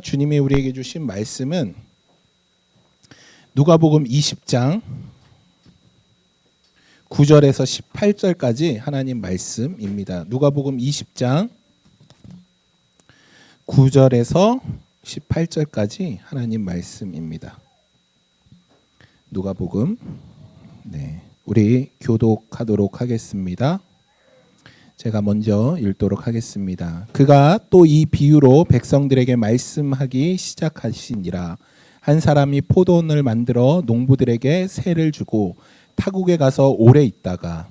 주님이 우리에게 주신 말씀은 누가복음 20장 9절에서 18절까지 하나님 말씀입니다. 누가복음 20장 9절에서 18절까지 하나님 말씀입니다. 누가복음 우리 교독하도록 하겠습니다. 제가 먼저 읽도록 하겠습니다. 그가 또 이 비유로 백성들에게 말씀하기 시작하시니라. 한 사람이 포도원을 만들어 농부들에게 세를 주고 타국에 가서 오래 있다가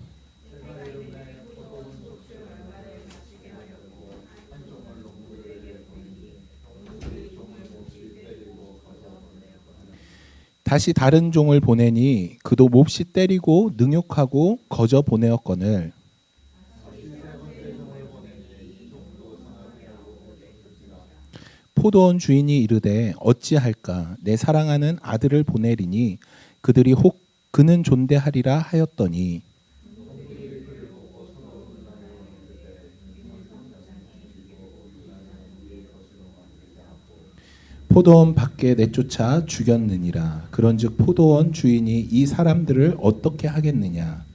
다시 다른 종을 보내니 그도 몹시 때리고 능욕하고 거저 보내었거늘 포도원 주인이 이르되 어찌할까 내 사랑하는 아들을 보내리니 그들이 혹 그는 존대하리라 하였더니 포도원 밖에 내쫓아 죽였느니라. 그런즉 포도원 주인이 이 사람들을 어떻게 하겠느냐.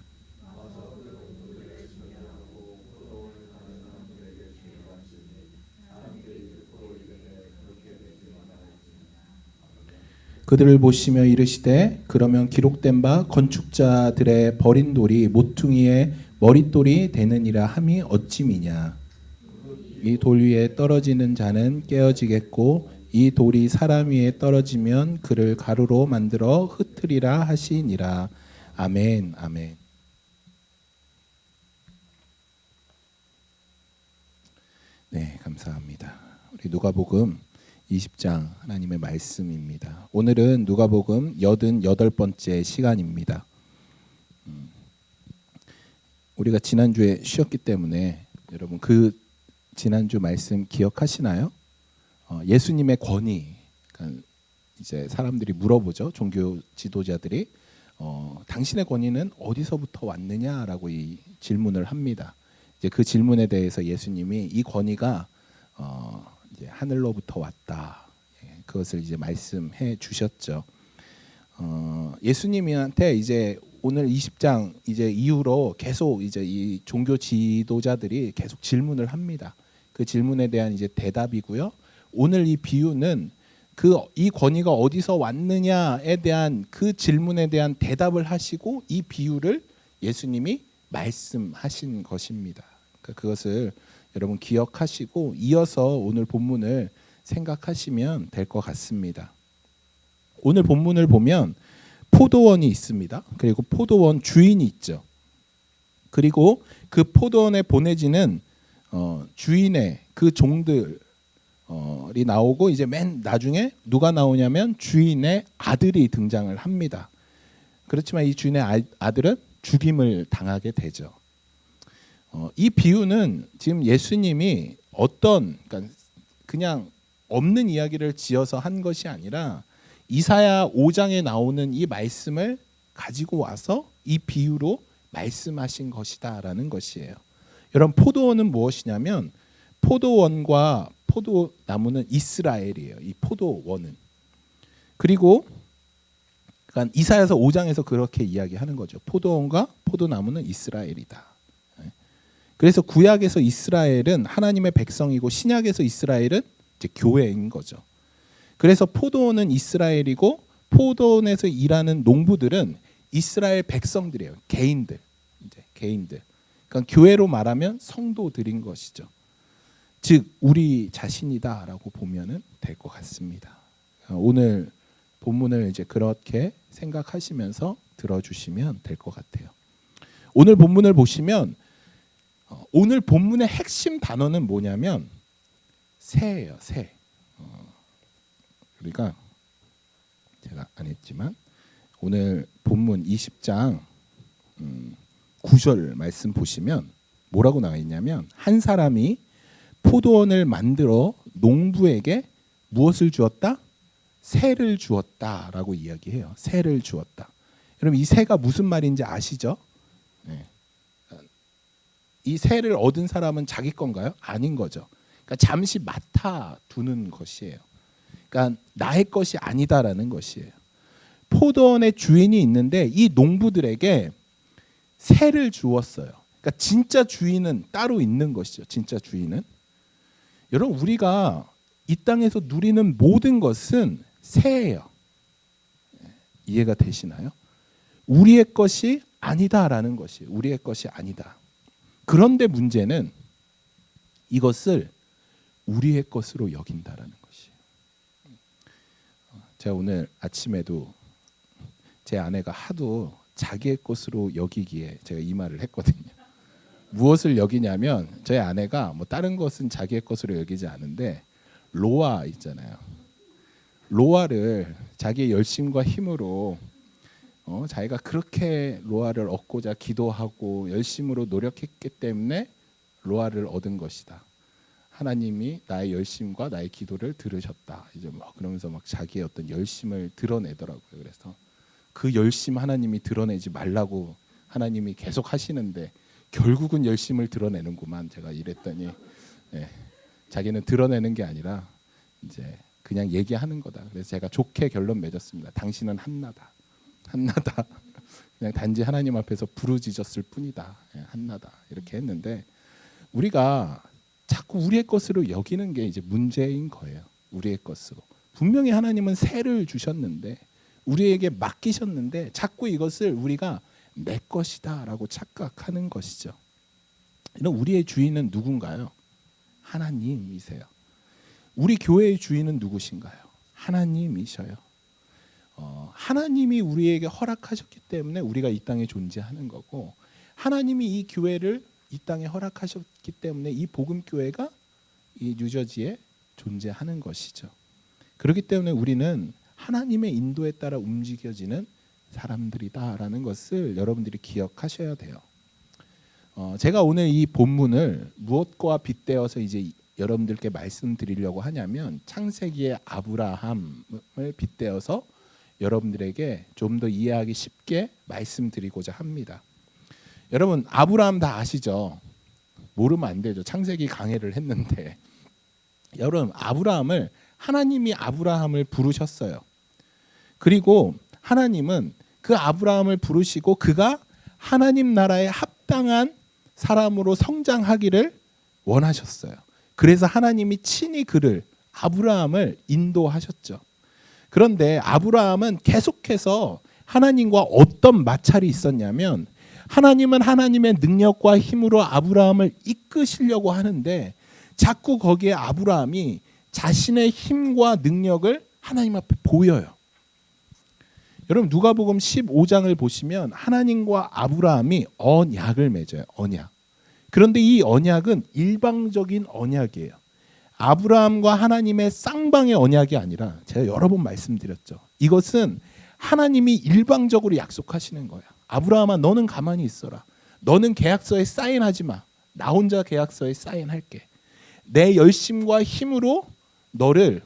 그들을 보시며 이르시되 그러면 기록된 바 건축자들의 버린 돌이 모퉁이의 머릿돌이 되느니라 함이 어찌미냐. 이 돌 위에 떨어지는 자는 깨어지겠고 이 돌이 사람 위에 떨어지면 그를 가루로 만들어 흩으리라 하시니라. 아멘. 아멘. 네, 감사합니다. 우리 누가복음 20장 하나님의 말씀입니다. 오늘은 누가복음 88번째 시간입니다. 우리가 지난주에 쉬었기 때문에 여러분 그 지난주 말씀 기억하시나요? 예수님의 권위. 그러니까 이제 사람들이 물어보죠. 종교 지도자들이 당신의 권위는 어디서부터 왔느냐라고 이 질문을 합니다. 이제 그 질문에 대해서 예수님이 이 권위가 이제 하늘로부터 왔다. 그것을 이제 말씀해 주셨죠. 예수님한테 이제 오늘 20장 이제 이후로 계속 이제 이 종교 지도자들이 계속 질문을 합니다. 그 질문에 대한 이제 대답이고요. 오늘 이 비유는 이 권위가 어디서 왔느냐에 대한 그 질문에 대한 대답을 하시고 이 비유를 예수님이 말씀하신 것입니다. 그것을 여러분 기억하시고 이어서 오늘 본문을 생각하시면 될 것 같습니다. 오늘 본문을 보면 포도원이 있습니다. 그리고 포도원 주인이 있죠. 그리고 그 포도원에 보내지는 주인의 그 종들이 나오고 이제 맨 나중에 누가 나오냐면 주인의 아들이 등장을 합니다. 그렇지만 이 주인의 아들은 죽임을 당하게 되죠. 이 비유는 지금 예수님이 그러니까 그냥 없는 이야기를 지어서 한 것이 아니라 이사야 5장에 나오는 이 말씀을 가지고 와서 이 비유로 말씀하신 것이다라는 것이에요. 여러분 포도원은 무엇이냐면 포도원과 포도나무는 이스라엘이에요. 이 포도원은. 그리고 그러니까 이사야서 5장에서 그렇게 이야기하는 거죠. 포도원과 포도나무는 이스라엘이다. 그래서 구약에서 이스라엘은 하나님의 백성이고 신약에서 이스라엘은 이제 교회인 거죠. 그래서 포도원은 이스라엘이고 포도원에서 일하는 농부들은 이스라엘 백성들이에요. 개인들. 그러니까 교회로 말하면 성도들인 것이죠. 즉 우리 자신이다라고 보면은 될 것 같습니다. 오늘 본문을 이제 그렇게 생각하시면서 들어주시면 될 것 같아요. 오늘 본문을 보시면 오늘 본문의 핵심 단어는 뭐냐면 새예요. 새. 그러니까 제가 안 했지만 오늘 본문 20장 9절 말씀 보시면 뭐라고 나와 있냐면 한 사람이 포도원을 만들어 농부에게 무엇을 주었다? 새를 주었다라고 이야기해요. 새를 주었다. 여러분 이 새가 무슨 말인지 아시죠? 네. 이 새를 얻은 사람은 자기 건가요? 아닌 거죠. 그러니까 잠시 맡아 두는 것이에요. 그러니까 나의 것이 아니다라는 것이에요. 포도원의 주인이 있는데 이 농부들에게 새를 주었어요. 그러니까 진짜 주인은 따로 있는 것이죠. 진짜 주인은. 여러분 우리가 이 땅에서 누리는 모든 것은 새예요. 이해가 되시나요? 우리의 것이 아니다라는 것이에요. 우리의 것이 아니다. 그런데 문제는 이것을 우리의 것으로 여긴다라는 것이에요. 제가 오늘 아침에도 제 아내가 하도 자기의 것으로 여기기에 제가 이 말을 했거든요. 무엇을 여기냐면 저희 아내가 뭐 다른 것은 자기의 것으로 여기지 않은데 로아 있잖아요. 로아를 자기의 열심과 힘으로 자기가 그렇게 로아를 얻고자 기도하고 열심으로 노력했기 때문에 로아를 얻은 것이다. 하나님이 나의 열심과 나의 기도를 들으셨다. 이제 막 그러면서 막 자기의 어떤 열심을 드러내더라고요. 그래서 그 열심 하나님이 드러내지 말라고 하나님이 계속 하시는데 결국은 열심을 드러내는구만. 제가 이랬더니 자기는 드러내는 게 아니라 이제 그냥 얘기하는 거다. 그래서 제가 좋게 결론 맺었습니다. 당신은 한나다. 한나다. 그냥 단지 하나님 앞에서 부르짖었을 뿐이다. 한나다. 이렇게 했는데 우리가 자꾸 우리의 것으로 여기는 게 이제 문제인 거예요. 우리의 것으로. 분명히 하나님은 새를 주셨는데 우리에게 맡기셨는데 자꾸 이것을 우리가 내 것이다라고 착각하는 것이죠. 이런 우리의 주인은 누군가요? 하나님이세요. 우리 교회의 주인은 누구신가요? 하나님이셔요. 하나님이 우리에게 허락하셨기 때문에 우리가 이 땅에 존재하는 거고 하나님이 이 교회를 이 땅에 허락하셨기 때문에 이 복음교회가 이 뉴저지에 존재하는 것이죠. 그렇기 때문에 우리는 하나님의 인도에 따라 움직여지는 사람들이다라는 것을 여러분들이 기억하셔야 돼요. 제가 오늘 이 본문을 무엇과 빗대어서 이제 여러분들께 말씀드리려고 하냐면 창세기의 아브라함을 빗대어서 여러분들에게 좀 더 이해하기 쉽게 말씀드리고자 합니다. 여러분 아브라함 다 아시죠? 모르면 안 되죠. 창세기 강해를 했는데 여러분 아브라함을 하나님이 아브라함을 부르셨어요. 그리고 하나님은 그 아브라함을 부르시고 그가 하나님 나라에 합당한 사람으로 성장하기를 원하셨어요. 그래서 하나님이 친히 그를 아브라함을 인도하셨죠. 그런데 아브라함은 계속해서 하나님과 어떤 마찰이 있었냐면 하나님은 하나님의 능력과 힘으로 아브라함을 이끄시려고 하는데 자꾸 거기에 아브라함이 자신의 힘과 능력을 하나님 앞에 보여요. 여러분 누가복음 15장을 보시면 하나님과 아브라함이 언약을 맺어요. 언약. 그런데 이 언약은 일방적인 언약이에요. 아브라함과 하나님의 쌍방의 언약이 아니라 제가 여러 번 말씀드렸죠. 이것은 하나님이 일방적으로 약속하시는 거야. 아브라함아 너는 가만히 있어라. 너는 계약서에 사인하지 마. 나 혼자 계약서에 사인할게. 내 열심과 힘으로 너를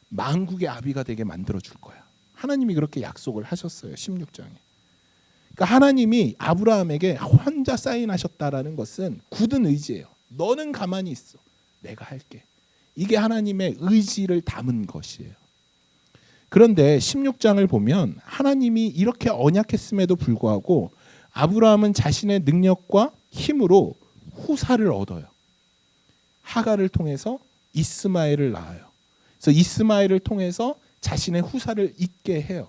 만국의 아비가 되게 만들어 줄 거야. 하나님이 그렇게 약속을 하셨어요. 16장에. 그러니까 하나님이 아브라함에게 혼자 사인하셨다라는 것은 굳은 의지예요. 너는 가만히 있어. 내가 할게. 이게 하나님의 의지를 담은 것이에요. 그런데 16장을 보면 하나님이 이렇게 언약했음에도 불구하고 아브라함은 자신의 능력과 힘으로 후사를 얻어요. 하갈을 통해서 이스마엘을 낳아요. 그래서 이스마엘을 통해서 자신의 후사를 잇게 해요.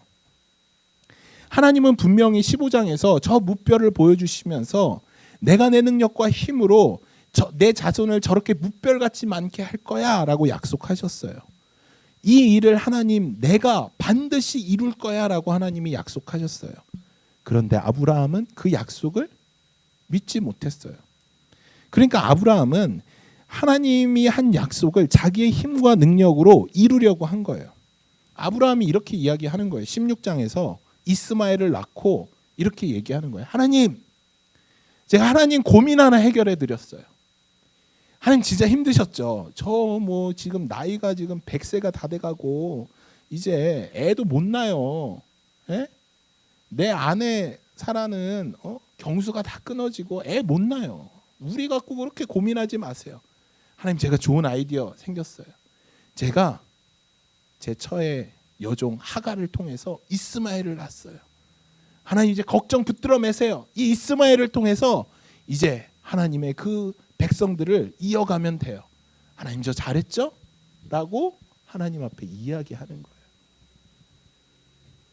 하나님은 분명히 15장에서 저 무뼈를 보여주시면서 내가 내 능력과 힘으로 내 자손을 저렇게 무뼈같이 많게 할 거야 라고 약속하셨어요. 이 일을 하나님 내가 반드시 이룰 거야 라고 하나님이 약속하셨어요. 그런데 아브라함은 그 약속을 믿지 못했어요. 그러니까 아브라함은 하나님이 한 약속을 자기의 힘과 능력으로 이루려고 한 거예요. 아브라함이 이렇게 이야기하는 거예요. 16장에서 이스마엘을 낳고 이렇게 얘기하는 거예요. 하나님, 제가 하나님 고민 하나 해결해 드렸어요. 하나님 진짜 힘드셨죠. 저 뭐 지금 나이가 지금 100세가 다 돼가고 이제 애도 못 낳아요. 에? 내 아내 사라는 경수가 다 끊어지고 애 못 낳아요. 우리 갖고 그렇게 고민하지 마세요. 하나님, 제가 좋은 아이디어 생겼어요. 제가 제 처의 여종 하갈을 통해서 이스마엘을 낳았어요. 하나님, 이제 걱정 붙들어 매세요. 이 이스마엘을 통해서 이제 하나님의 그 백성들을 이어가면 돼요. 하나님, 저 잘했죠? 라고 하나님 앞에 이야기하는 거예요.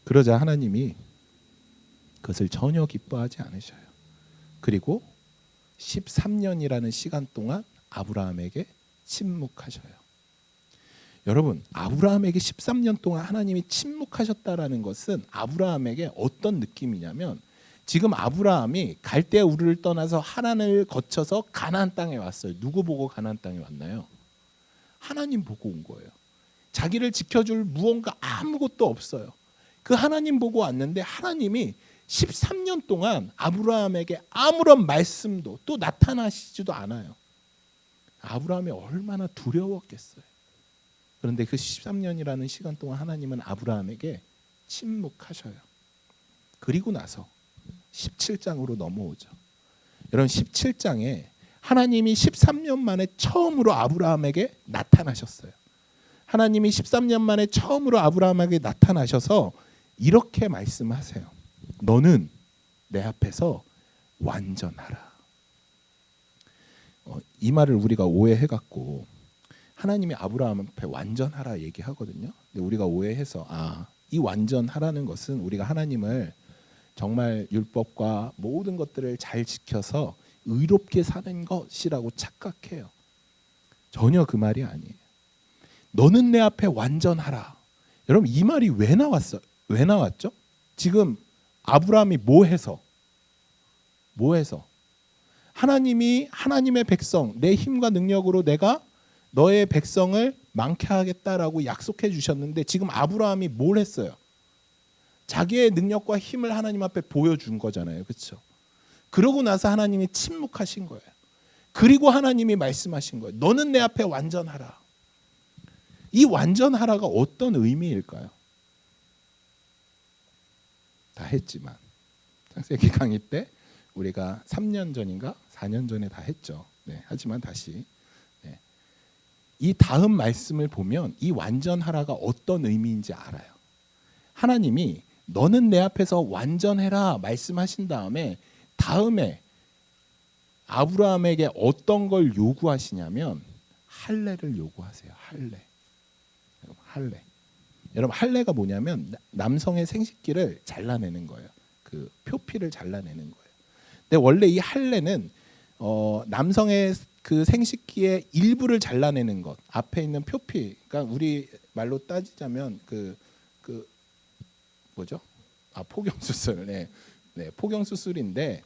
그러자 하나님이 그것을 전혀 기뻐하지 않으셔요. 그리고 13년이라는 시간 동안 아브라함에게 침묵하셔요. 여러분, 아브라함에게 13년 동안 하나님이 침묵하셨다라는 것은 아브라함에게 어떤 느낌이냐면, 지금 아브라함이 갈대아 우르를 떠나서 하란을 거쳐서 가나안 땅에 왔어요. 누구 보고 가나안 땅에 왔나요? 하나님 보고 온 거예요. 자기를 지켜줄 무언가 아무것도 없어요. 그 하나님 보고 왔는데 하나님이 13년 동안 아브라함에게 아무런 말씀도 또 나타나시지도 않아요. 아브라함이 얼마나 두려웠겠어요. 그런데 그 13년이라는 시간 동안 하나님은 아브라함에게 침묵하셔요. 그리고 나서 17장으로 넘어오죠. 여러분, 17장에 하나님이 13년 만에 처음으로 아브라함에게 나타나셨어요. 하나님이 13년 만에 처음으로 아브라함에게 나타나셔서 이렇게 말씀하세요. 너는 내 앞에서 완전하라. 이 말을 우리가 오해해갖고 하나님이 아브라함 앞에 완전하라 얘기하거든요. 근데 우리가 오해해서 이 완전하라는 것은 우리가 하나님을 정말 율법과 모든 것들을 잘 지켜서 의롭게 사는 것이라고 착각해요. 전혀 그 말이 아니에요. 너는 내 앞에 완전하라. 여러분, 이 말이 왜 나왔죠? 지금 아브라함이 뭐 해서 하나님이 하나님의 백성, 내 힘과 능력으로 내가 너의 백성을 많게 하겠다라고 약속해 주셨는데, 지금 아브라함이 뭘 했어요? 자기의 능력과 힘을 하나님 앞에 보여준 거잖아요. 그렇죠? 그러고 나서 하나님이 침묵하신 거예요. 그리고 하나님이 말씀하신 거예요. 너는 내 앞에 완전하라. 이 완전하라가 어떤 의미일까요? 다 했지만 창세기 강의 때 우리가 3년 전인가 4년 전에 다 했죠. 네, 하지만 다시 이 다음 말씀을 보면 이 완전하라가 어떤 의미인지 알아요. 하나님이 너는 내 앞에서 완전해라 말씀하신 다음에 아브라함에게 어떤 걸 요구하시냐면 할례를 요구하세요. 할례. 여러분, 할례가 뭐냐면 남성의 생식기를 잘라내는 거예요. 그 표피를 잘라내는 거예요. 근데 원래 이 할례는 남성의 그 생식기의 일부를 잘라내는 것, 앞에 있는 표피, 그러니까 우리 말로 따지자면 그 뭐죠? 포경수술, 포경수술인데,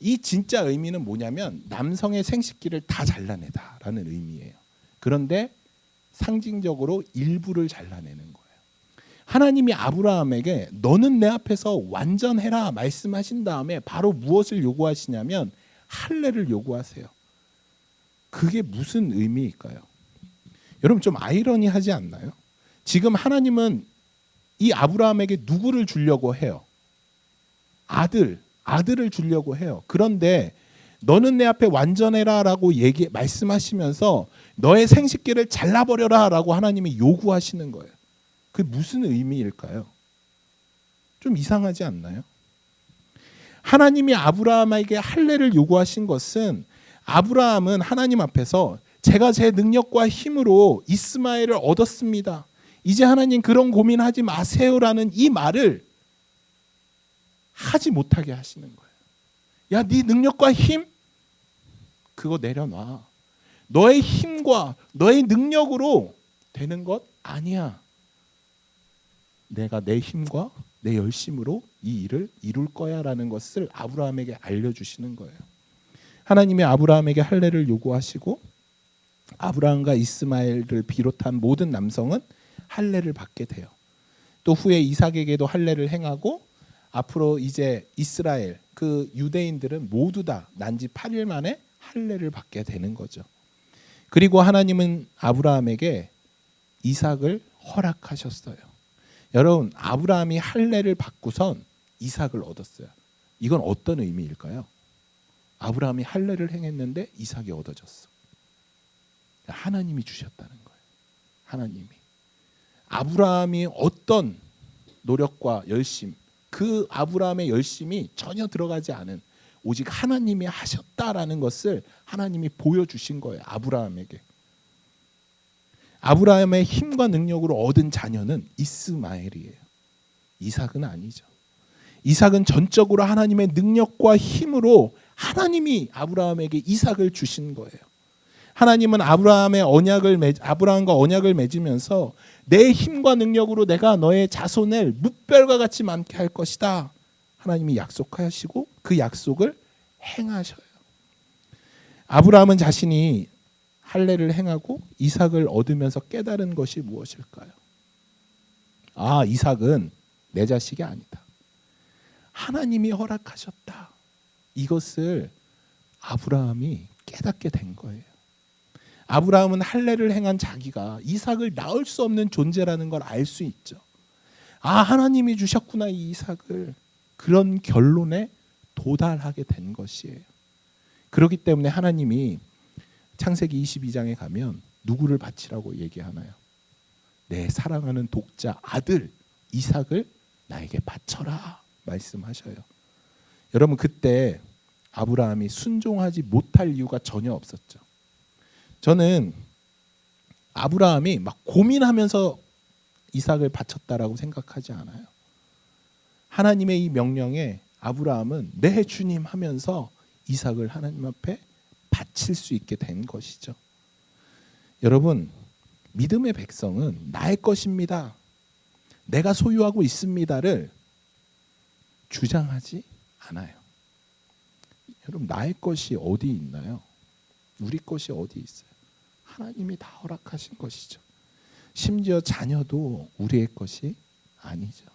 이 진짜 의미는 뭐냐면 남성의 생식기를 다 잘라내다라는 의미예요. 그런데 상징적으로 일부를 잘라내는 거예요. 하나님이 아브라함에게 너는 내 앞에서 완전해라 말씀하신 다음에 바로 무엇을 요구하시냐면 할례를 요구하세요. 그게 무슨 의미일까요? 여러분, 좀 아이러니하지 않나요? 지금 하나님은 이 아브라함에게 누구를 주려고 해요? 아들을 주려고 해요. 그런데 너는 내 앞에 완전해라라고 말씀하시면서 너의 생식기를 잘라버려라라고 하나님이 요구하시는 거예요. 그게 무슨 의미일까요? 좀 이상하지 않나요? 하나님이 아브라함에게 할례를 요구하신 것은, 아브라함은 하나님 앞에서 제가 제 능력과 힘으로 이스마엘을 얻었습니다. 이제 하나님 그런 고민하지 마세요라는 이 말을 하지 못하게 하시는 거예요. 야, 네 능력과 힘 그거 내려놔. 너의 힘과 너의 능력으로 되는 것 아니야. 내가 내 힘과 내 열심으로 이 일을 이룰 거야라는 것을 아브라함에게 알려주시는 거예요. 하나님이 아브라함에게 할례를 요구하시고 아브라함과 이스마엘을 비롯한 모든 남성은 할례를 받게 돼요. 또 후에 이삭에게도 할례를 행하고, 앞으로 이제 이스라엘 그 유대인들은 모두 다 난 지 8일 만에 할례를 받게 되는 거죠. 그리고 하나님은 아브라함에게 이삭을 허락하셨어요. 여러분, 아브라함이 할례를 받고선 이삭을 얻었어요. 이건 어떤 의미일까요? 아브라함이 할례를 행했는데 이삭이 얻어졌어. 하나님이 주셨다는 거예요. 하나님이. 아브라함이 어떤 노력과 열심, 그 아브라함의 열심이 전혀 들어가지 않은 오직 하나님이 하셨다라는 것을 하나님이 보여주신 거예요. 아브라함에게. 아브라함의 힘과 능력으로 얻은 자녀는 이스마엘이에요. 이삭은 아니죠. 이삭은 전적으로 하나님의 능력과 힘으로 하나님이 아브라함에게 이삭을 주신 거예요. 하나님은 아브라함과 언약을 맺으면서 내 힘과 능력으로 내가 너의 자손을 뭇별과 같이 많게 할 것이다. 하나님이 약속하시고 그 약속을 행하셔요. 아브라함은 자신이 할례를 행하고 이삭을 얻으면서 깨달은 것이 무엇일까요? 아, 이삭은 내 자식이 아니다. 하나님이 허락하셨다. 이것을 아브라함이 깨닫게 된 거예요. 아브라함은 할례를 행한 자기가 이삭을 낳을 수 없는 존재라는 걸 알 수 있죠. 아, 하나님이 주셨구나 이 이삭을. 그런 결론에 도달하게 된 것이에요. 그렇기 때문에 하나님이 창세기 22장에 가면 누구를 바치라고 얘기하나요? 내 사랑하는 독자 아들 이삭을 나에게 바쳐라 말씀하셔요. 여러분, 그때 아브라함이 순종하지 못할 이유가 전혀 없었죠. 저는 아브라함이 막 고민하면서 이삭을 바쳤다라고 생각하지 않아요. 하나님의 이 명령에 아브라함은 네 주님 하면서 이삭을 하나님 앞에 바칠 수 있게 된 것이죠. 여러분, 믿음의 백성은 나의 것입니다, 내가 소유하고 있습니다를 주장하지 않아요. 여러분, 나의 것이 어디 있나요? 우리 것이 어디 있어요? 하나님이 다 허락하신 것이죠. 심지어 자녀도 우리의 것이 아니죠.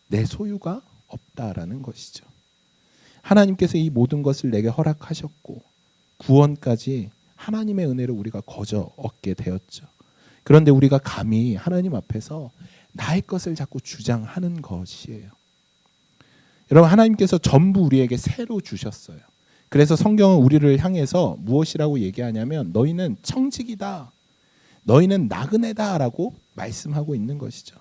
내 소유가 없다라는 것이죠. 하나님께서 이 모든 것을 내게 허락하셨고 구원까지 하나님의 은혜로 우리가 거저 얻게 되었죠. 그런데 우리가 감히 하나님 앞에서 나의 것을 자꾸 주장하는 것이에요. 여러분, 하나님께서 전부 우리에게 새로 주셨어요. 그래서 성경은 우리를 향해서 무엇이라고 얘기하냐면 너희는 청직이다, 너희는 나그네다라고 말씀하고 있는 것이죠.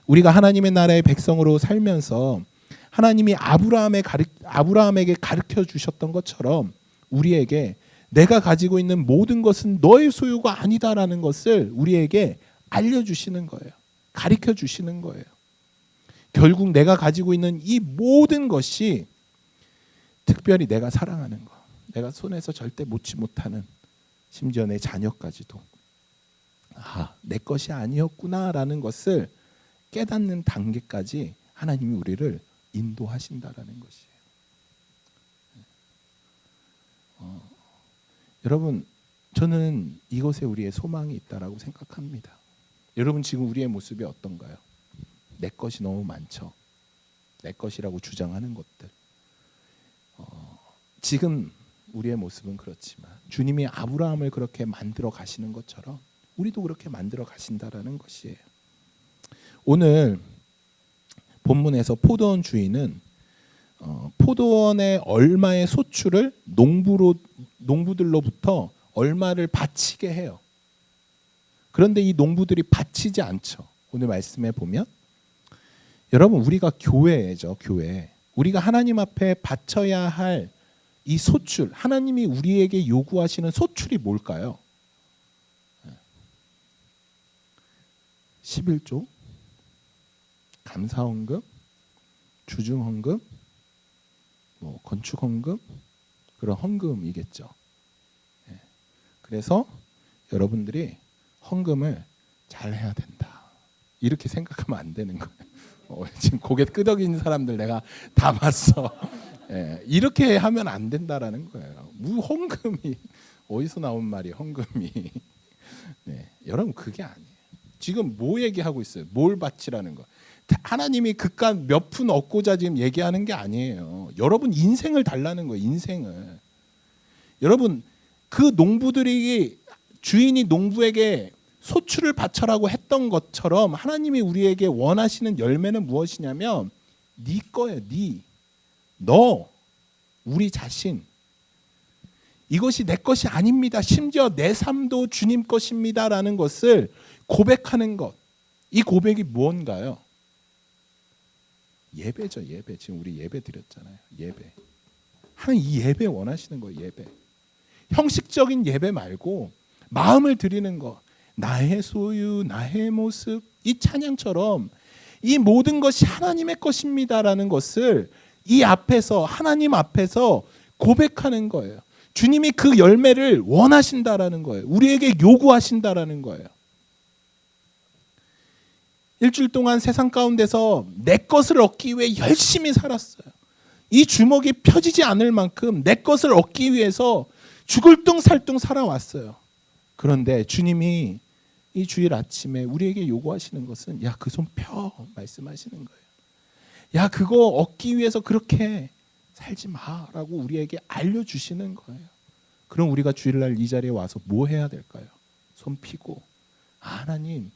우리가 하나님의 나라의 백성으로 살면서 하나님이 아브라함에게 가르쳐 주셨던 것처럼 우리에게 내가 가지고 있는 모든 것은 너의 소유가 아니다라는 것을 우리에게 알려주시는 거예요. 가르쳐 주시는 거예요. 결국 내가 가지고 있는 이 모든 것이 특별히 내가 사랑하는 것, 내가 손에서 절대 놓지 못하는, 심지어 내 자녀까지도 내 것이 아니었구나라는 것을 깨닫는 단계까지 하나님이 우리를 인도하신다라는 것이에요. 여러분, 저는 이것에 우리의 소망이 있다라고 생각합니다. 여러분, 지금 우리의 모습이 어떤가요? 내 것이 너무 많죠. 내 것이라고 주장하는 것들. 지금 우리의 모습은 그렇지만 주님이 아브라함을 그렇게 만들어 가시는 것처럼 우리도 그렇게 만들어 가신다라는 것이에요. 오늘 본문에서 포도원 주인은 포도원의 얼마의 소출을 농부들로부터 얼마를 바치게 해요. 그런데 이 농부들이 바치지 않죠. 오늘 말씀에 보면 여러분, 우리가 교회죠. 교회. 우리가 하나님 앞에 바쳐야 할 이 소출, 하나님이 우리에게 요구하시는 소출이 뭘까요? 11조, 감사헌금, 주중헌금, 건축헌금, 그런 헌금이겠죠. 그래서 여러분들이 헌금을 잘 해야 된다, 이렇게 생각하면 안 되는 거예요. 지금 고개 끄덕이는 사람들 내가 다 봤어. 이렇게 하면 안 된다라는 거예요. 헌금이 어디서 나온 말이 헌금이. 여러분, 그게 아니에요. 지금 뭐 얘기하고 있어요? 뭘 바치라는 거. 하나님이 그깟 몇 푼 얻고자 지금 얘기하는 게 아니에요. 여러분 인생을 달라는 거예요. 인생을. 여러분, 그 농부들이 주인이 농부에게 소출을 바쳐라고 했던 것처럼 하나님이 우리에게 원하시는 열매는 무엇이냐면 네 거예요. 너, 우리 자신. 이것이 내 것이 아닙니다. 심지어 내 삶도 주님 것입니다라는 것을 고백하는 것. 이 고백이 무언가요? 예배죠. 예배. 지금 우리 예배 드렸잖아요. 예배. 하나님 이 예배 원하시는 거예요. 예배. 형식적인 예배 말고 마음을 드리는 것. 나의 소유, 나의 모습, 이 찬양처럼 이 모든 것이 하나님의 것입니다라는 것을 이 앞에서, 하나님 앞에서 고백하는 거예요. 주님이 그 열매를 원하신다라는 거예요. 우리에게 요구하신다라는 거예요. 일주일 동안 세상 가운데서 내 것을 얻기 위해 열심히 살았어요. 이 주먹이 펴지지 않을 만큼 내 것을 얻기 위해서 죽을 둥살둥 살아왔어요. 그런데 주님이 이 주일 아침에 우리에게 요구하시는 것은 야, 그 손 펴 말씀하시는 거예요. 야, 그거 얻기 위해서 그렇게 살지 마라고 우리에게 알려주시는 거예요. 그럼 우리가 주일날 이 자리에 와서 뭐 해야 될까요? 손 피고 하나님,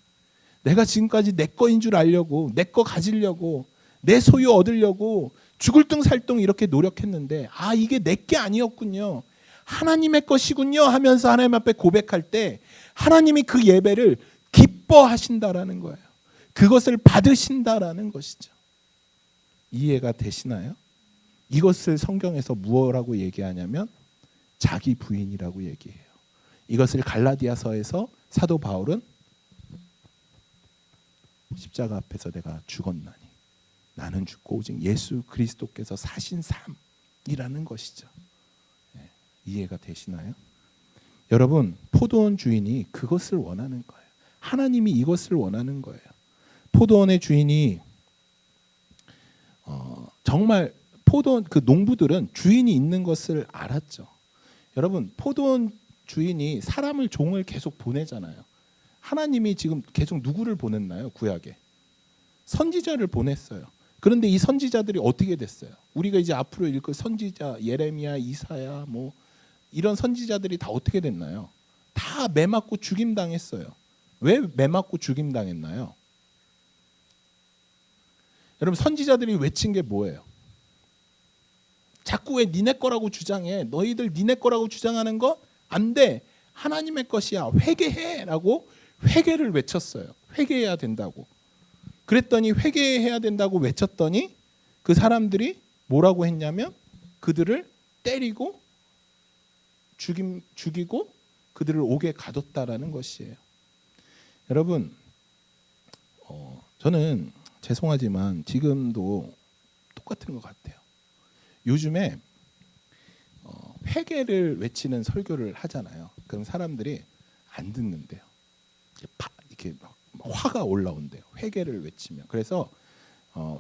내가 지금까지 내 거인 줄 알려고, 내 거 가지려고, 내 소유 얻으려고 죽을 둥살둥 이렇게 노력했는데 이게 내 게 아니었군요. 하나님의 것이군요 하면서 하나님 앞에 고백할 때 하나님이 그 예배를 기뻐하신다라는 거예요. 그것을 받으신다라는 것이죠. 이해가 되시나요? 이것을 성경에서 무엇이라고 얘기하냐면 자기 부인이라고 얘기해요. 이것을 갈라디아서에서 사도 바울은 십자가 앞에서 내가 죽었나니 나는 죽고 오직 예수 그리스도께서 사신 삶이라는 것이죠. 이해가 되시나요? 여러분, 포도원 주인이 그것을 원하는 거예요. 하나님이 이것을 원하는 거예요. 포도원의 주인이 정말 포도원 그 농부들은 주인이 있는 것을 알았죠. 여러분, 포도원 주인이 사람을 종을 계속 보내잖아요. 하나님이 지금 계속 누구를 보냈나요? 구약에 선지자를 보냈어요. 그런데 이 선지자들이 어떻게 됐어요? 우리가 이제 앞으로 읽을 선지자 예레미야, 이사야 뭐 이런 선지자들이 다 어떻게 됐나요? 다 매맞고 죽임당했어요. 왜 매맞고 죽임당했나요? 여러분, 선지자들이 외친 게 뭐예요? 자꾸 왜 니네 거라고 주장해? 너희들 니네 거라고 주장하는 거 안 돼. 하나님의 것이야. 회개해라고 회개를 외쳤어요. 회개해야 된다고. 그랬더니 회개해야 된다고 외쳤더니 그 사람들이 뭐라고 했냐면 그들을 때리고 죽이고 그들을 옥에 가뒀다라는 것이에요. 여러분, 저는 죄송하지만 지금도 똑같은 것 같아요. 요즘에 회개를 외치는 설교를 하잖아요. 그럼 사람들이 안 듣는데요. 이렇게 막 화가 올라온대요. 회개를 외치면. 그래서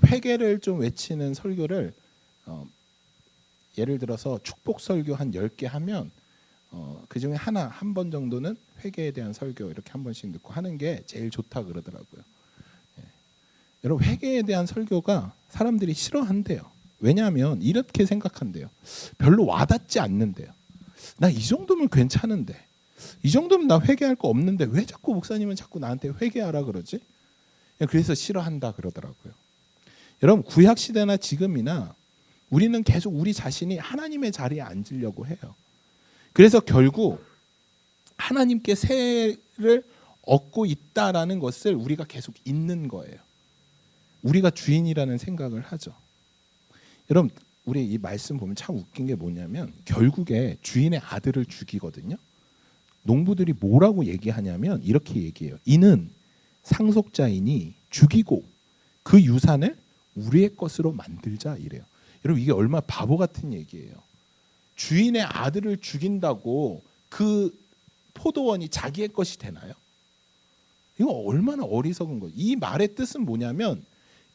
회개를 좀 외치는 설교를 예를 들어서 축복 설교 한 10개 하면 그 중에 한 번 정도는 회개에 대한 설교 이렇게 한 번씩 듣고 하는 게 제일 좋다 그러더라고요. 여러분, 회개에 대한 설교가 사람들이 싫어한대요. 왜냐하면 이렇게 생각한대요. 별로 와닿지 않는데요. 나 이 정도면 괜찮은데, 이 정도면 나 회개할 거 없는데 왜 자꾸 목사님은 자꾸 나한테 회개하라 그러지? 그래서 싫어한다 그러더라고요. 여러분, 구약 시대나 지금이나 우리는 계속 우리 자신이 하나님의 자리에 앉으려고 해요. 그래서 결국 하나님께 세를 얻고 있다라는 것을 우리가 계속 잊는 거예요. 우리가 주인이라는 생각을 하죠. 여러분, 우리 이 말씀 보면 참 웃긴 게 뭐냐면 결국에 주인의 아들을 죽이거든요. 농부들이 뭐라고 얘기하냐면 이렇게 얘기해요. 이는 상속자이니 죽이고 그 유산을 우리의 것으로 만들자 이래요. 여러분, 이게 얼마나 바보 같은 얘기예요. 주인의 아들을 죽인다고 그 포도원이 자기의 것이 되나요? 이거 얼마나 어리석은 거예요. 이 말의 뜻은 뭐냐면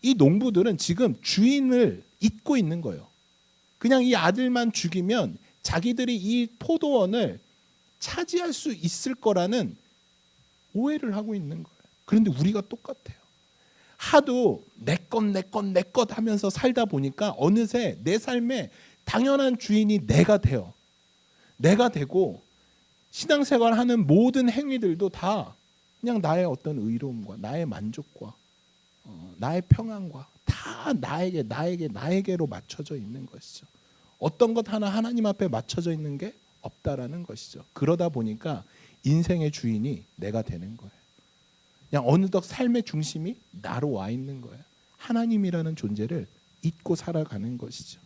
이 농부들은 지금 주인을 잊고 있는 거예요. 그냥 이 아들만 죽이면 자기들이 이 포도원을 차지할 수 있을 거라는 오해를 하고 있는 거예요. 그런데 우리가 똑같아요. 하도 내 것 하면서 살다 보니까 어느새 내 삶에 당연한 주인이 내가 돼요. 내가 되고 신앙생활하는 모든 행위들도 다 그냥 나의 어떤 의로움과 나의 만족과 나의 평안과 다 나에게로 맞춰져 있는 것이죠. 어떤 것 하나 하나님 앞에 맞춰져 있는 게 없다라는 것이죠. 그러다 보니까 인생의 주인이 내가 되는 거예요. 그냥 어느덧 삶의 중심이 나로 와 있는 거예요. 하나님이라는 존재를 잊고 살아가는 것이죠.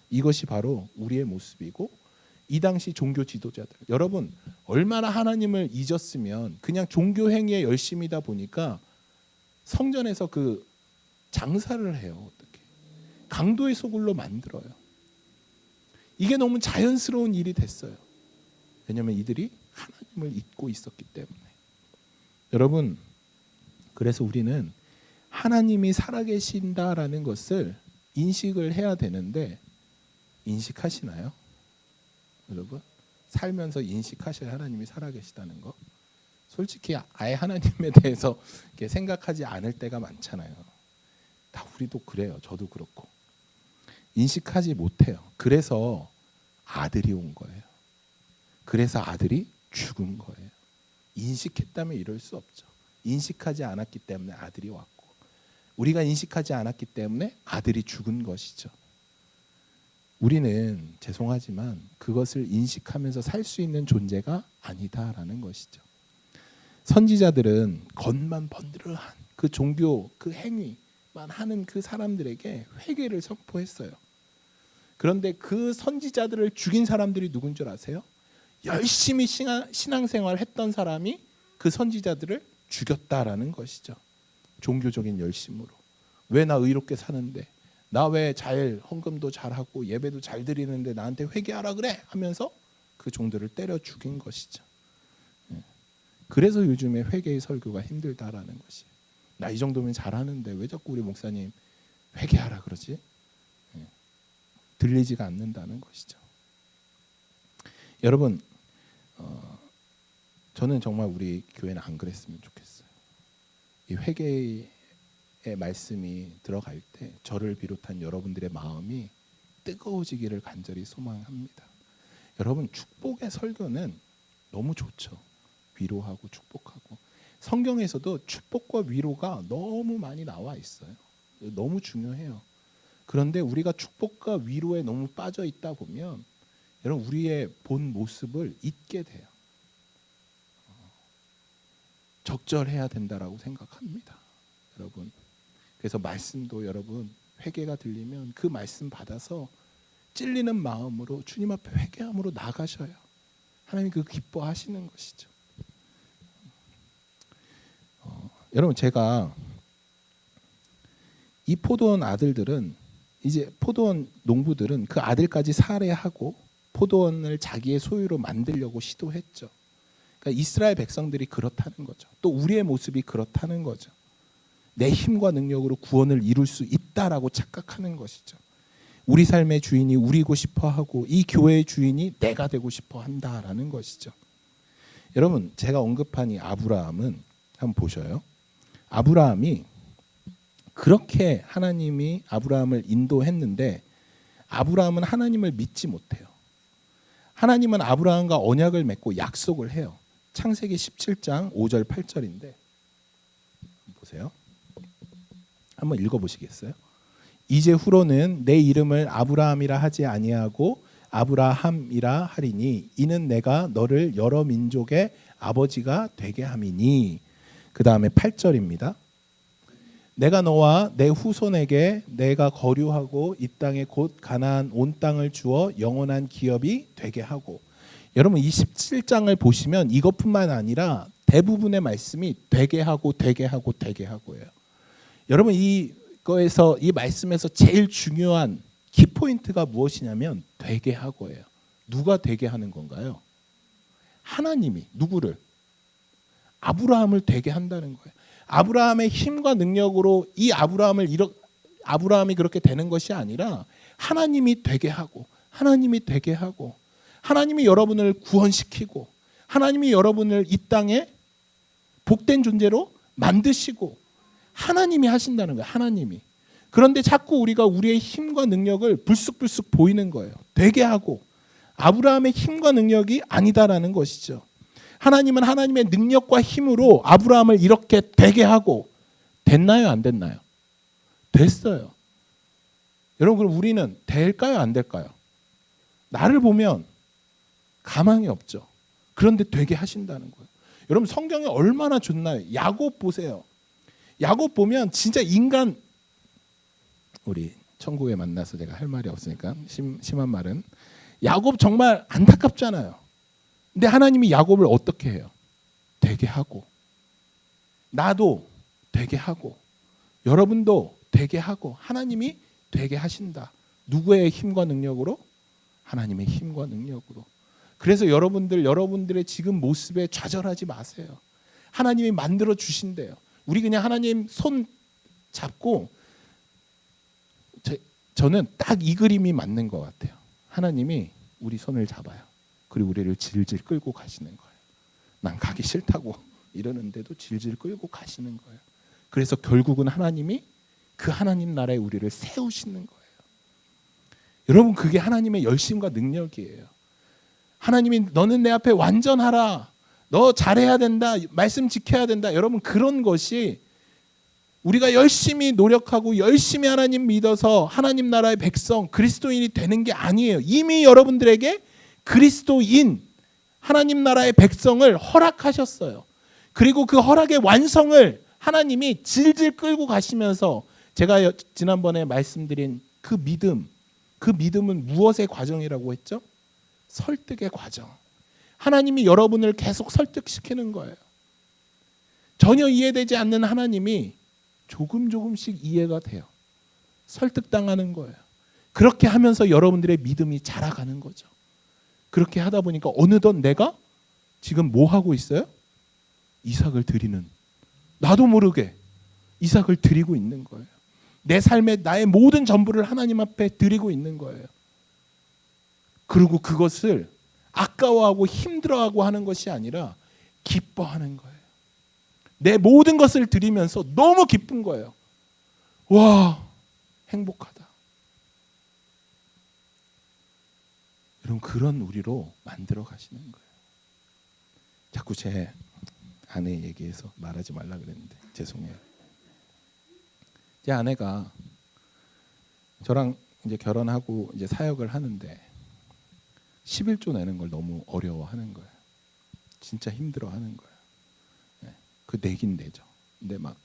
이것이 바로 우리의 모습이고 이 당시 종교 지도자들, 여러분 얼마나 하나님을 잊었으면 그냥 종교 행위에 열심이다 보니까 성전에서 그 장사를 해요. 어떻게 강도의 소굴로 만들어요. 이게 너무 자연스러운 일이 됐어요. 왜냐하면 이들이 하나님을 잊고 있었기 때문에. 여러분, 그래서 우리는 하나님이 살아계신다라는 것을 인식을 해야 되는데 인식하시나요? 여러분, 살면서 인식하셔야 하나님이 살아계시다는 거. 솔직히 아예 하나님에 대해서 이렇게 생각하지 않을 때가 많잖아요. 다 우리도 그래요. 저도 그렇고. 인식하지 못해요. 그래서 아들이 온 거예요. 그래서 아들이 죽은 거예요. 인식했다면 이럴 수 없죠. 인식하지 않았기 때문에 아들이 왔고, 우리가 인식하지 않았기 때문에 아들이 죽은 것이죠. 우리는 죄송하지만 그것을 인식하면서 살 수 있는 존재가 아니다라는 것이죠. 선지자들은 겉만 번드르한 그 종교, 그 행위만 하는 그 사람들에게 회개를 선포했어요. 그런데 그 선지자들을 죽인 사람들이 누군 줄 아세요? 열심히 신앙생활을 했던 사람이 그 선지자들을 죽였다라는 것이죠. 종교적인 열심으로. 왜 나 의롭게 사는데, 나 왜 잘 헌금도 잘하고 예배도 잘 드리는데 나한테 회개하라 그래 하면서 그 종들을 때려 죽인 것이죠. 그래서 요즘에 회개의 설교가 힘들다라는 것이. 나 이 정도면 잘하는데 왜 자꾸 우리 목사님 회개하라 그러지? 들리지가 않는다는 것이죠. 여러분, 저는 정말 우리 교회는 안 그랬으면 좋겠어요. 이 회개의 말씀이 들어갈 때 저를 비롯한 여러분들의 마음이 뜨거워지기를 간절히 소망합니다. 여러분, 축복의 설교는 너무 좋죠. 위로하고 축복하고. 성경에서도 축복과 위로가 너무 많이 나와 있어요. 너무 중요해요. 그런데 우리가 축복과 위로에 너무 빠져 있다 보면 여러분, 우리의 본 모습을 잊게 돼요. 적절해야 된다라고 생각합니다. 여러분, 그래서 말씀도 여러분 회개가 들리면 그 말씀 받아서 찔리는 마음으로 주님 앞에 회개함으로 나가셔야 하나님 그 기뻐하시는 것이죠. 여러분, 제가 이 포도원 아들들은 이제 포도원 농부들은 그 아들까지 살해하고 포도원을 자기의 소유로 만들려고 시도했죠. 그러니까 이스라엘 백성들이 그렇다는 거죠. 또 우리의 모습이 그렇다는 거죠. 내 힘과 능력으로 구원을 이룰 수 있다라고 착각하는 것이죠. 우리 삶의 주인이 우리고 싶어하고 이 교회의 주인이 내가 되고 싶어 한다라는 것이죠. 여러분, 제가 언급한 이 아브라함은 한번 보셔요. 아브라함이 그렇게 하나님이 아브라함을 인도했는데 아브라함은 하나님을 믿지 못해요. 하나님은 아브라함과 언약을 맺고 약속을 해요. 창세기 17장 5절 8절인데 보세요. 한번 읽어보시겠어요? 이제 후로는 내 이름을 아브라함이라 하지 아니하고 아브라함이라 하리니 이는 내가 너를 여러 민족의 아버지가 되게 함이니. 그 다음에 8절입니다. 내가 너와 내 후손에게 내가 거류하고 이 땅에 곧 가나안 온 땅을 주어 영원한 기업이 되게 하고. 여러분, 이 17장을 보시면 이것뿐만 아니라 대부분의 말씀이 되게 하고 되게 하고 되게 하고예요. 여러분, 이거에서 이 말씀에서 제일 중요한 키포인트가 무엇이냐면 되게 하고예요. 누가 되게 하는 건가요? 하나님이 누구를? 아브라함을 되게 한다는 거예요. 아브라함의 힘과 능력으로 이 아브라함이 그렇게 되는 것이 아니라 하나님이 되게 하고 하나님이 되게 하고 하나님이 여러분을 구원시키고 하나님이 여러분을 이 땅에 복된 존재로 만드시고 하나님이 하신다는 거예요. 하나님이. 그런데 자꾸 우리가 우리의 힘과 능력을 불쑥불쑥 보이는 거예요. 되게 하고 아브라함의 힘과 능력이 아니다라는 것이죠. 하나님은 하나님의 능력과 힘으로 아브라함을 이렇게 되게 하고 됐나요? 안 됐나요? 됐어요. 여러분, 그럼 우리는 될까요? 안 될까요? 나를 보면 가망이 없죠. 그런데 되게 하신다는 거예요. 여러분 성경이 얼마나 좋나요? 야곱 보세요. 야곱 보면 진짜 인간, 우리 천국에 만나서 제가 할 말이 없으니까 심한 말은, 야곱 정말 안타깝잖아요. 근데 하나님이 야곱을 어떻게 해요? 되게 하고, 나도 되게 하고, 여러분도 되게 하고, 하나님이 되게 하신다. 누구의 힘과 능력으로? 하나님의 힘과 능력으로. 그래서 여러분들의 지금 모습에 좌절하지 마세요. 하나님이 만들어 주신대요. 우리 그냥 하나님 손 잡고, 저는 딱 이 그림이 맞는 것 같아요. 하나님이 우리 손을 잡아요. 그리고 우리를 질질 끌고 가시는 거예요. 난 가기 싫다고 이러는데도 질질 끌고 가시는 거예요. 그래서 결국은 하나님이 그 하나님 나라에 우리를 세우시는 거예요. 여러분 그게 하나님의 열심과 능력이에요. 하나님이 너는 내 앞에 완전하라, 너 잘해야 된다, 말씀 지켜야 된다. 여러분 그런 것이 우리가 열심히 노력하고 열심히 하나님 믿어서 하나님 나라의 백성, 그리스도인이 되는 게 아니에요. 이미 여러분들에게 그리스도인, 하나님 나라의 백성을 허락하셨어요. 그리고 그 허락의 완성을 하나님이 질질 끌고 가시면서, 제가 지난번에 말씀드린 그 믿음은 무엇의 과정이라고 했죠? 설득의 과정. 하나님이 여러분을 계속 설득시키는 거예요. 전혀 이해되지 않는 하나님이 조금씩 이해가 돼요. 설득당하는 거예요. 그렇게 하면서 여러분들의 믿음이 자라가는 거죠. 그렇게 하다 보니까 어느덧 내가 지금 뭐 하고 있어요? 이삭을 드리는, 나도 모르게 이삭을 드리고 있는 거예요. 내 삶에 나의 모든 전부를 하나님 앞에 드리고 있는 거예요. 그리고 그것을 아까워하고 힘들어하고 하는 것이 아니라 기뻐하는 거예요. 내 모든 것을 드리면서 너무 기쁜 거예요. 와, 행복하다. 여러분 그런 우리로 만들어 가시는 거예요. 자꾸 제 아내 얘기해서 말하지 말라 그랬는데 죄송해요. 제 아내가 저랑 이제 결혼하고 이제 사역을 하는데 11조 내는 걸 너무 어려워하는 거예요. 진짜 힘들어하는 거예요. 네. 그 내긴 내죠. 근데 막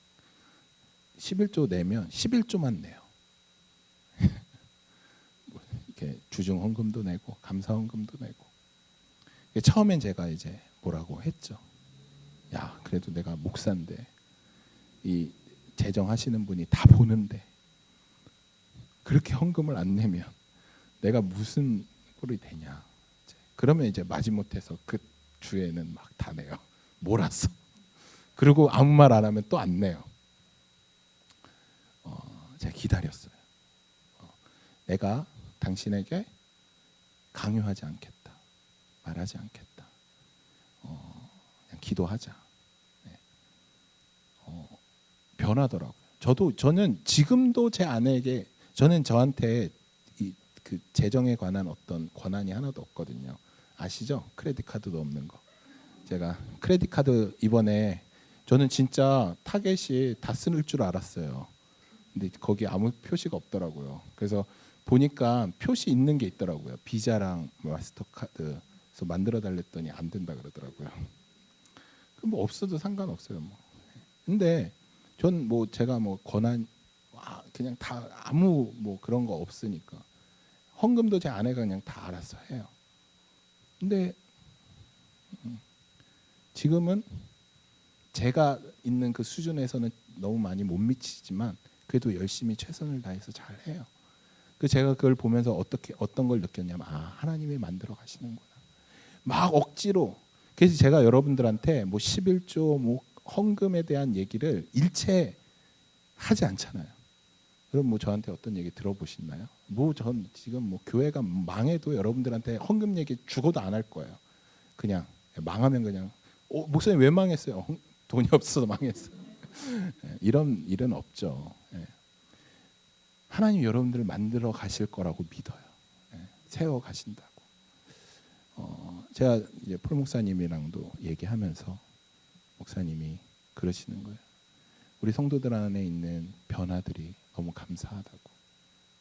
11조 내면 11조만 내요. 이렇게 주중 헌금도 내고 감사 헌금도 내고. 처음엔 제가 이제 뭐라고 했죠. 야, 그래도 내가 목사인데 이 재정하시는 분이 다 보는데 그렇게 헌금을 안 내면 내가 무슨 꼴이 되냐. 그러면 이제 마지못해서 그 주에는 막 다 내요. 몰았어. 그리고 아무 말 안 하면 또 안 내요. 제가 기다렸어요. 내가 당신에게 강요하지 않겠다. 말하지 않겠다. 그냥 기도하자. 네. 변하더라고요. 저는 지금도 제 아내에게, 저는 저한테 그 재정에 관한 어떤 권한이 하나도 없거든요. 아시죠? 크레딧 카드도 없는 거. 제가 크레딧 카드 이번에 저는 진짜 타겟이 다 쓸 줄 알았어요. 근데 거기 아무 표시가 없더라고요. 그래서 보니까 표시 있는 게 있더라고요. 비자랑 마스터카드. 그래서 만들어 달랬더니 안 된다 그러더라고요. 뭐 없어도 상관없어요. 뭐. 근데 전 뭐 제가 뭐 권한 그냥 다 아무 뭐 그런 거 없으니까 헌금도 제 아내가 그냥 다 알아서 해요. 근데 지금은 제가 있는 그 수준에서는 너무 많이 못 미치지만 그래도 열심히 최선을 다해서 잘 해요. 그 제가 그걸 보면서 어떤 걸 느꼈냐면 하나님이 만들어 가시는구나. 막 억지로. 그래서 제가 여러분들한테 뭐 11조 뭐 헌금에 대한 얘기를 일체 하지 않잖아요. 그럼 뭐 저한테 어떤 얘기 들어보셨나요? 뭐 전 지금 뭐 교회가 망해도 여러분들한테 헌금 얘기 죽어도 안 할 거예요. 그냥 망하면 그냥 목사님 왜 망했어요? 돈이 없어서 망했어요. 이런 일은 없죠. 하나님 여러분들을 만들어 가실 거라고 믿어요. 세워 가신다고. 제가 이제 폴 목사님이랑도 얘기하면서 목사님이 그러시는 거예요. 우리 성도들 안에 있는 변화들이 너무 감사하다고.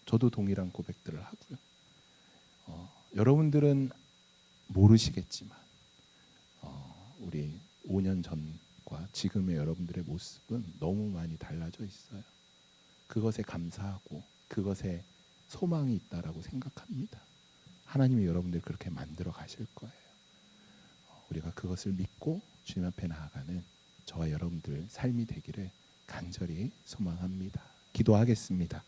저도 동일한 고백들을 하고요. 여러분들은 모르시겠지만 우리 5년 전과 지금의 여러분들의 모습은 너무 많이 달라져 있어요. 그것에 감사하고 그것에 소망이 있다라고 생각합니다. 하나님이 여러분들 그렇게 만들어 가실 거예요. 우리가 그것을 믿고 주님 앞에 나아가는 저와 여러분들 삶이 되기를 간절히 소망합니다. 기도하겠습니다.